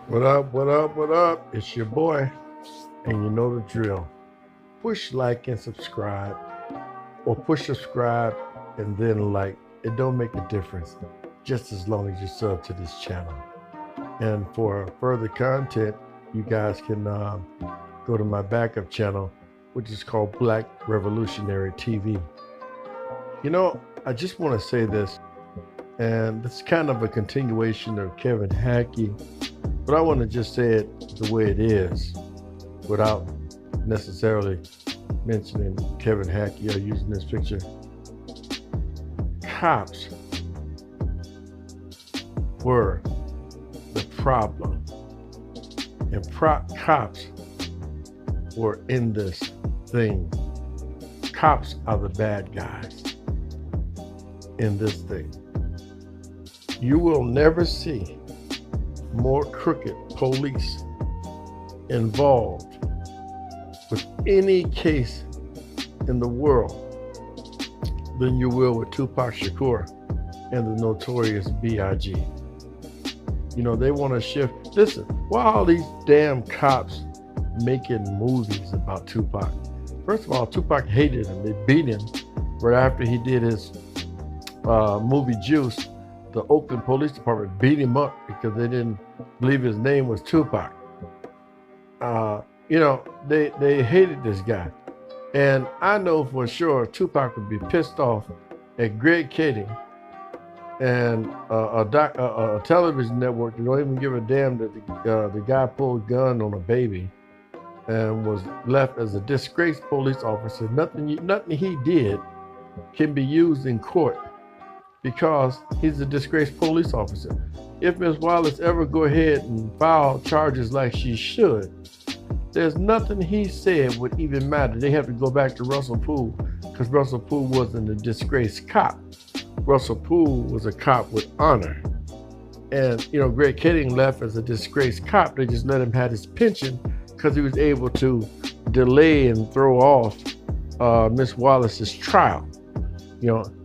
What up, what up, what up? It's your boy, and you know the drill. Push like and subscribe, or push subscribe and then like. It don't make a difference, just as long as you sub to this channel. And for further content, you guys can go to my backup channel, which is called Black Revolutionary TV. I just want to say this, and it's kind of a continuation of Kevin Hackey, but I want to just say it the way it is without necessarily mentioning Kevin Hackey or using this picture. Cops were the problem, and cops were in this thing. Cops are the bad guys in this thing. You will never see more crooked police involved with any case in the world than you will with Tupac Shakur and the notorious B.I.G. They want to shift. Listen, why are all these damn cops making movies about Tupac? First of all, Tupac hated him. They beat him right after he did his movie Juice. The Oakland Police Department beat him up because they didn't believe his name was Tupac. They hated this guy. And I know for sure Tupac would be pissed off at Greg Kading and a television network that don't even give a damn that the guy pulled a gun on a baby and was left as a disgraced police officer. Nothing he did can be used in court because he's a disgraced police officer. If Ms. Wallace ever go ahead and file charges like she should, there's nothing he said would even matter. They have to go back to Russell Poole because Russell Poole wasn't a disgraced cop. Russell Poole was a cop with honor. And, Greg Kading left as a disgraced cop. They just let him have his pension because he was able to delay and throw off Miss Wallace's trial.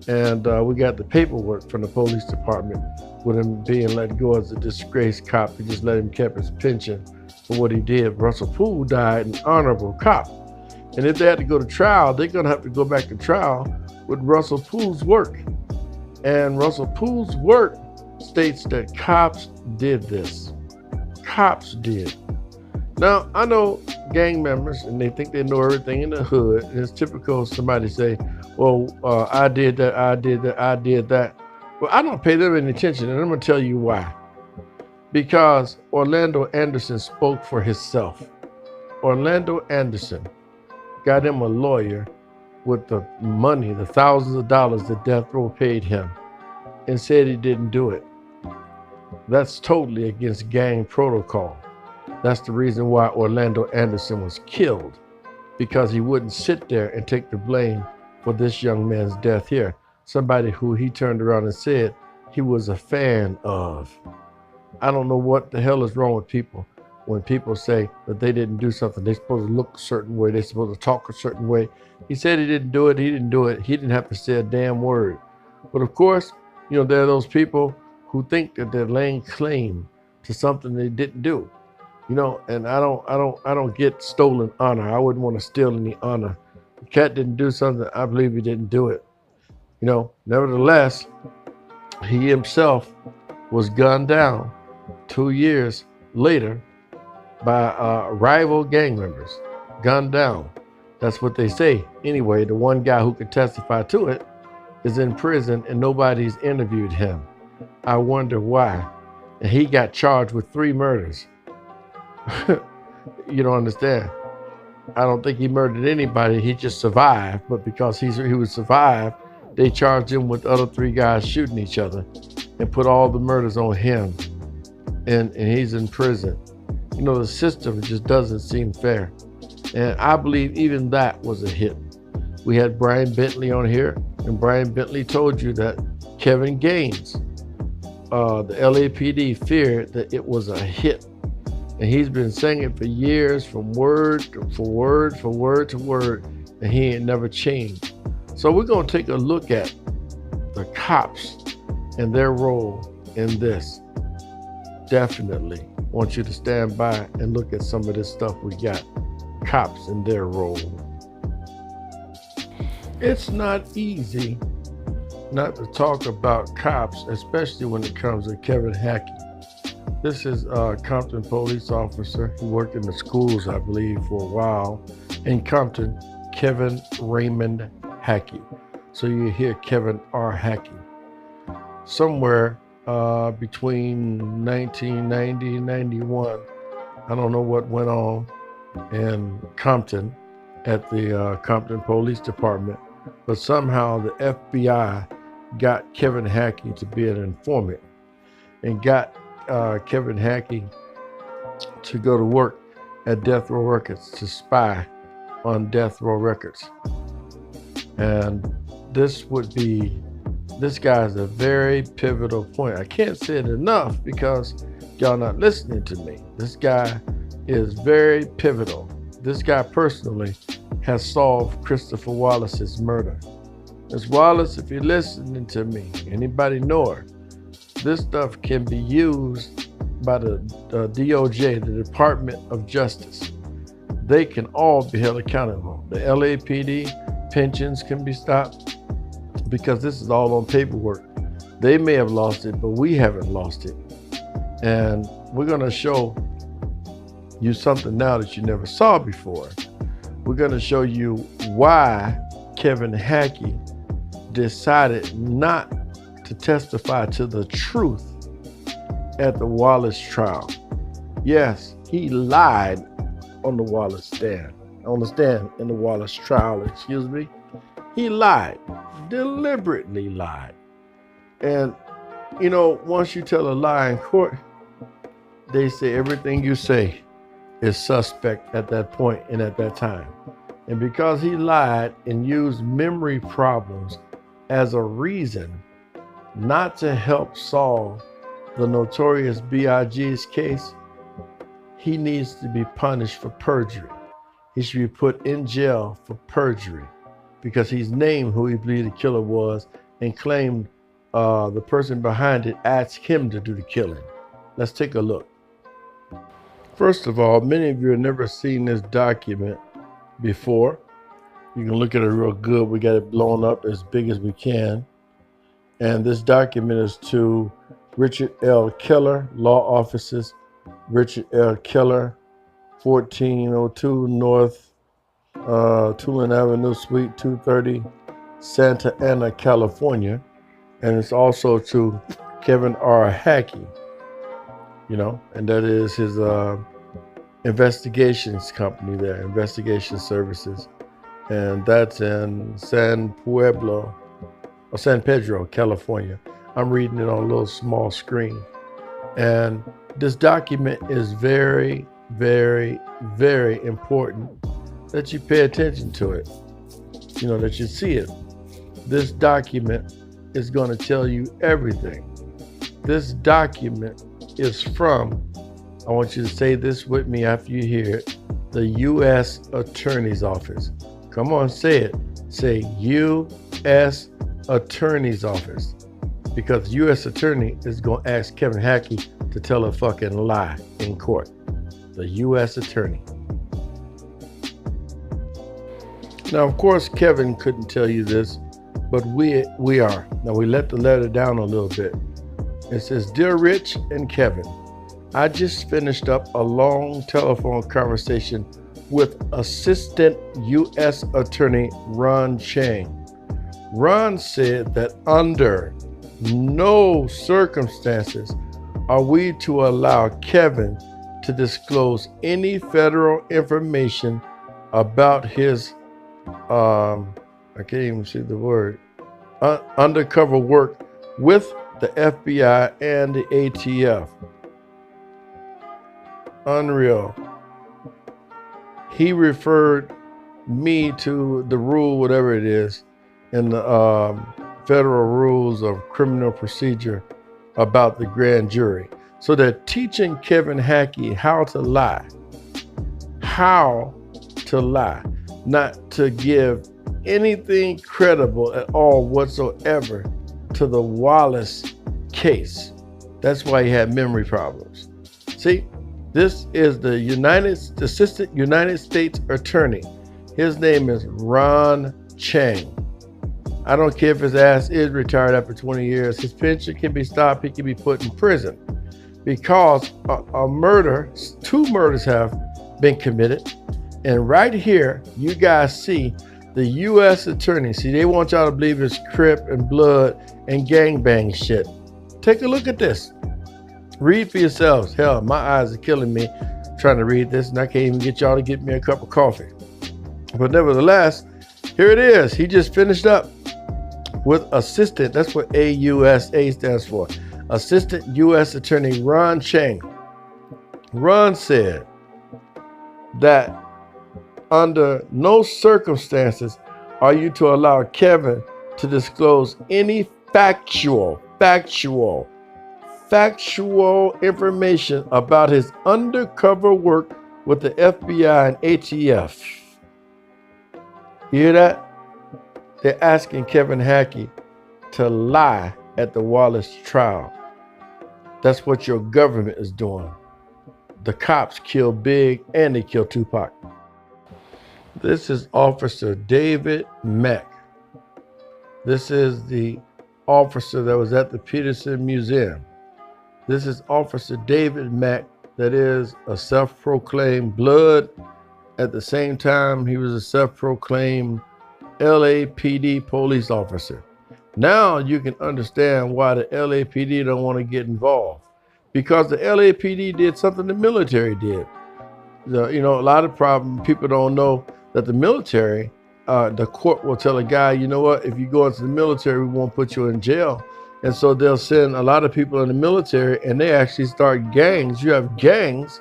And we got the paperwork from the police department with him being let go as a disgraced cop. They just let him keep his pension for what he did. Russell Poole died an honorable cop. And if they had to go to trial, they're going to have to go back to trial with Russell Poole's work. And Russell Poole's work states that cops did this. Cops did. Now, I know gang members, and they think they know everything in the hood. And it's typical somebody say, well, I did that, I did that, I did that. Well, I don't pay them any attention, and I'm going to tell you why. Because Orlando Anderson spoke for himself. Orlando Anderson got him a lawyer with the money, the thousands of dollars that Death Row paid him, and said he didn't do it. That's totally against gang protocol. That's the reason why Orlando Anderson was killed, because he wouldn't sit there and take the blame for this young man's death here. Somebody who he turned around and said he was a fan of. I don't know what the hell is wrong with people when people say that they didn't do something. They're supposed to look a certain way. They're supposed to talk a certain way. He said he didn't do it. He didn't do it. He didn't have to say a damn word. But of course, there are those people who think that they're laying claim to something they didn't do. And I don't get stolen honor. I wouldn't want to steal any honor. The cat didn't do something. I believe he didn't do it. Nevertheless, he himself was gunned down 2 years later by rival gang members. Gunned down. That's what they say. Anyway, the one guy who could testify to it is in prison and nobody's interviewed him. I wonder why. And he got charged with 3 murders. You don't understand. I don't think he murdered anybody. He just survived. But because he was survived, they charged him with the other 3 guys shooting each other and put all the murders on him. And he's in prison. The system just doesn't seem fair. And I believe even that was a hit. We had Brian Bentley on here, and Brian Bentley told you that Kevin Gaines, the LAPD, feared that it was a hit. And he's been saying it for years, from word to word to word, and he ain't never changed. So we're going to take a look at the cops and their role in this. Definitely. want you to stand by and look at some of this stuff we got. Cops in their role. It's not easy not to talk about cops, especially when it comes to Kevin Hackey. This is a Compton police officer. He worked in the schools, I believe, for a while. In Compton, Kevin Raymond Hackey. So you hear Kevin R. Hackey. Somewhere between 1990 and 91, I don't know what went on in Compton at the Compton Police Department, but somehow the FBI got Kevin Hackey to be an informant and got Kevin Hackey to go to work at Death Row Records to spy on Death Row Records. And this guy's a very pivotal point. I can't say it enough because y'all not listening to me. This guy is very pivotal. This guy personally has solved Christopher Wallace's murder. Ms. Wallace, if you're listening to me, anybody know her, this stuff can be used by the DOJ, the Department of Justice. They can all be held accountable. The LAPD, pensions can be stopped because this is all on paperwork. They may have lost it, but we haven't lost it. And we're gonna show you something now that you never saw before. We're gonna show you why Kevin Hackey decided not to testify to the truth at the Wallace trial. Yes, he lied on the Wallace stand. In the Wallace trial, excuse me. He lied, deliberately lied. And, you know, once you tell a lie in court, they say everything you say is suspect at that point and at that time. And because he lied and used memory problems as a reason not to help solve the notorious B.I.G.'s case, he needs to be punished for perjury. He should be put in jail for perjury because he's named who he believed the killer was and claimed the person behind it asked him to do the killing. Let's take a look. First of all, many of you have never seen this document before. You can look at it real good. We got it blown up as big as we can. And this document is to Richard L. Keller, law offices, Richard L. Keller, 1402 North Tulane Avenue, Suite 230, Santa Ana, California. And it's also to Kevin R. Hackey, you know, and that is his investigations company there, Investigation Services. And that's in San Pedro, California. I'm reading it on a little small screen. And this document is very, very, very important that you pay attention to it, you know, that you see it. This document is going to tell you everything. This document is from, I want you to say this with me after you hear it, the U.S. Attorney's Office. Come on, say it. Say U.S. Attorney's Office. Because the U.S. Attorney is going to ask Kevin Hackey to tell a fucking lie in court. The U.S. Attorney. Now, of course, Kevin couldn't tell you this, but we are. Now, we let the letter down a little bit. It says, Dear Rich and Kevin, I just finished up a long telephone conversation with Assistant U.S. Attorney Ron Chang. Ron said that under no circumstances are we to allow Kevin to disclose any federal information about his, I can't even see the word, undercover work with the FBI and the ATF. Unreal. He referred me to the rule, whatever it is, in the federal rules of criminal procedure about the grand jury. So they're teaching Kevin Hackey how to lie, not to give anything credible at all whatsoever to the Wallace case. That's why he had memory problems. See, This is the Assistant United States Attorney. His name is Ron Chang. I don't care if his ass is retired after 20 years. His pension can be stopped. He can be put in prison because a murder, 2 murders have been committed. And right here, you guys see the U.S. Attorney. See, they want y'all to believe it's Crip and Blood and gangbang shit. Take a look at this. Read for yourselves. Hell, my eyes are killing me trying to read this, and I can't even get y'all to get me a cup of coffee. But nevertheless, here it is. He just finished up with Assistant, that's what AUSA stands for, Assistant U.S. Attorney Ron Chang. Ron said that under no circumstances are you to allow Kevin to disclose any factual information about his undercover work with the FBI and ATF. You hear that? They're asking Kevin Hackey to lie at the Wallace trial. That's what your government is doing. The cops killed Big and they killed Tupac. This is Officer David Mack. This is the officer that was at the Peterson Museum. This is Officer David Mack, that is a self-proclaimed Blood. At the same time, he was a self-proclaimed LAPD police officer. Now you can understand why the LAPD don't want to get involved, because the LAPD did something the military did. A lot of problem, people don't know that the military, the court will tell a guy, you know what, if you go into the military, we won't put you in jail. And so they'll send a lot of people in the military, and they actually start gangs. You have gangs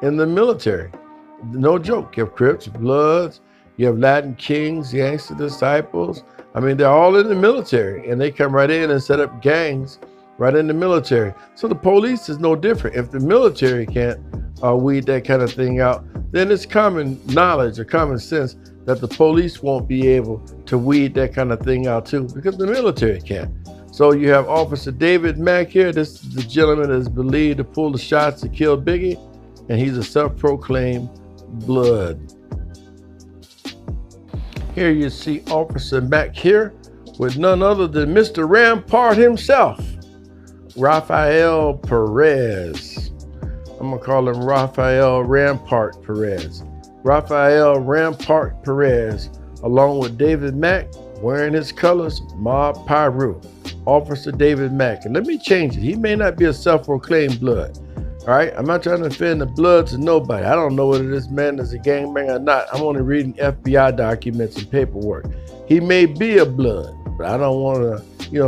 in the military. No joke. You have Crips, Bloods, you have Latin Kings, Gangster Disciples. I mean, they're all in the military, and they come right in and set up gangs right in the military. So the police is no different. If the military can't weed that kind of thing out, then it's common knowledge or common sense that the police won't be able to weed that kind of thing out too, because the military can't. So you have Officer David Mack here. This is the gentleman that is believed to pull the shots to kill Biggie, and he's a self-proclaimed Blood. Here you see Officer Mack here with none other than Mr. Rampart himself, Rafael Perez. I'm gonna call him Rafael Rampart Perez. Rafael Rampart Perez, along with David Mack, wearing his colors, Mob Piru. Officer David Mack. And let me change it. He may not be a self-proclaimed Blood. All right, I'm not trying to offend the Bloods or nobody. I don't know whether this man is a gangbanger or not. I'm only reading FBI documents and paperwork. He may be a Blood, but I don't want to,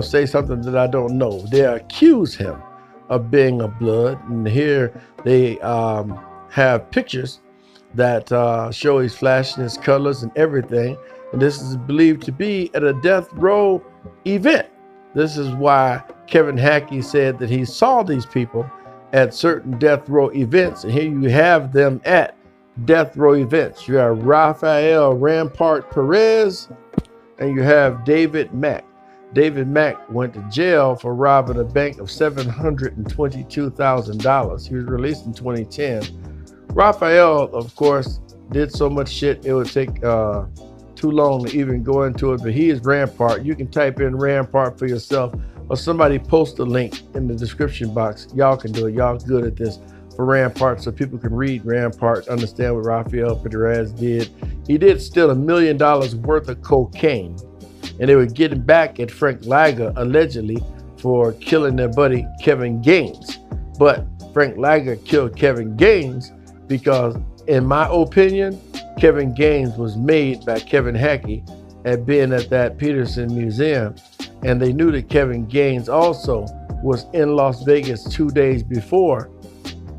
say something that I don't know. They accuse him of being a Blood, and here they have pictures that show he's flashing his colors and everything. And this is believed to be at a death row event. This is why Kevin Hackey said that he saw these people at certain death row events. And here you have them at death row events. You have Rafael Rampart Perez and you have David Mack. David Mack went to jail for robbing a bank of $722,000. He was released in 2010. Rafael, of course, did so much shit, it would take too long to even go into it, but he is Rampart. You can type in Rampart for yourself, or somebody post a link in the description box. Y'all can do it. Y'all good at this for Rampart, so people can read Rampart, understand what Rafael Perez did. He did steal $1 million worth of cocaine, and they were getting back at Frank Liger allegedly for killing their buddy Kevin Gaines. But Frank Liger killed Kevin Gaines because, in my opinion, Kevin Gaines was made by Kevin Hackey at being at that Peterson Museum. And they knew that Kevin Gaines also was in Las Vegas 2 days before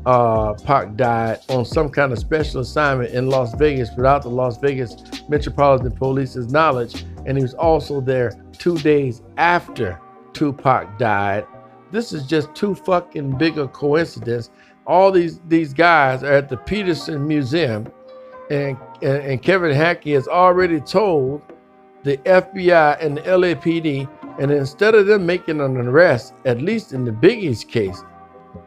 Pac died on some kind of special assignment in Las Vegas without the Las Vegas Metropolitan Police's knowledge. And he was also there 2 days after Tupac died. This is just too fucking big a coincidence. All these guys are at the Peterson Museum, and Kevin Hackey has already told the FBI and the LAPD, and instead of them making an arrest, at least in the Biggie's case,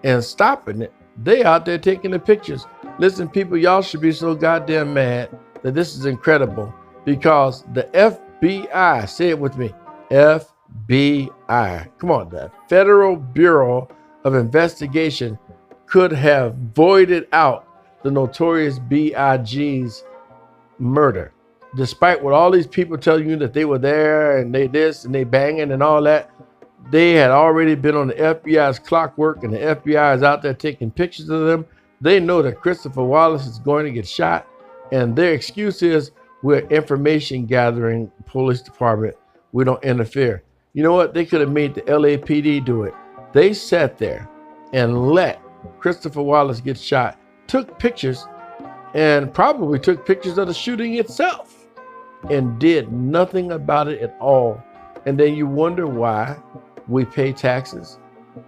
and stopping it, They out there taking the pictures. Listen, people, y'all should be so goddamn mad that this is incredible, because the FBI, say it with me, FBI, come on, the Federal Bureau of Investigation could have voided out the notorious B.I.G.'s murder. Despite what all these people tell you that they were there and they this and they banging and all that, they had already been on the FBI's clockwork, and the FBI is out there taking pictures of them. They know that Christopher Wallace is going to get shot, and their excuse is, we're information gathering police department, we don't interfere. You know what? They could have made the LAPD do it. They sat there and let Christopher Wallace get shot, took pictures, and probably took pictures of the shooting itself, and did nothing about it at all. And then you wonder why we pay taxes,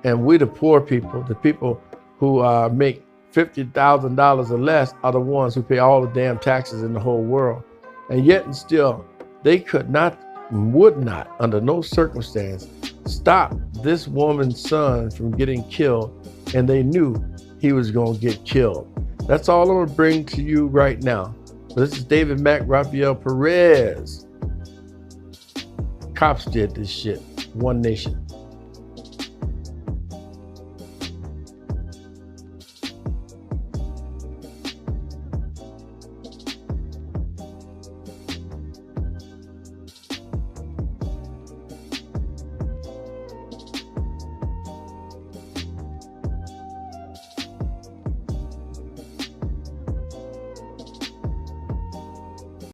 and we, the poor people, the people who make $50,000 or less, are the ones who pay all the damn taxes in the whole world. And yet and still, they could not, would not, under no circumstance, stop this woman's son from getting killed, and they knew he was going to get killed. That's all I'm going to bring to you right now. This is David Mack Rafael Perez. Cops did this shit. One nation.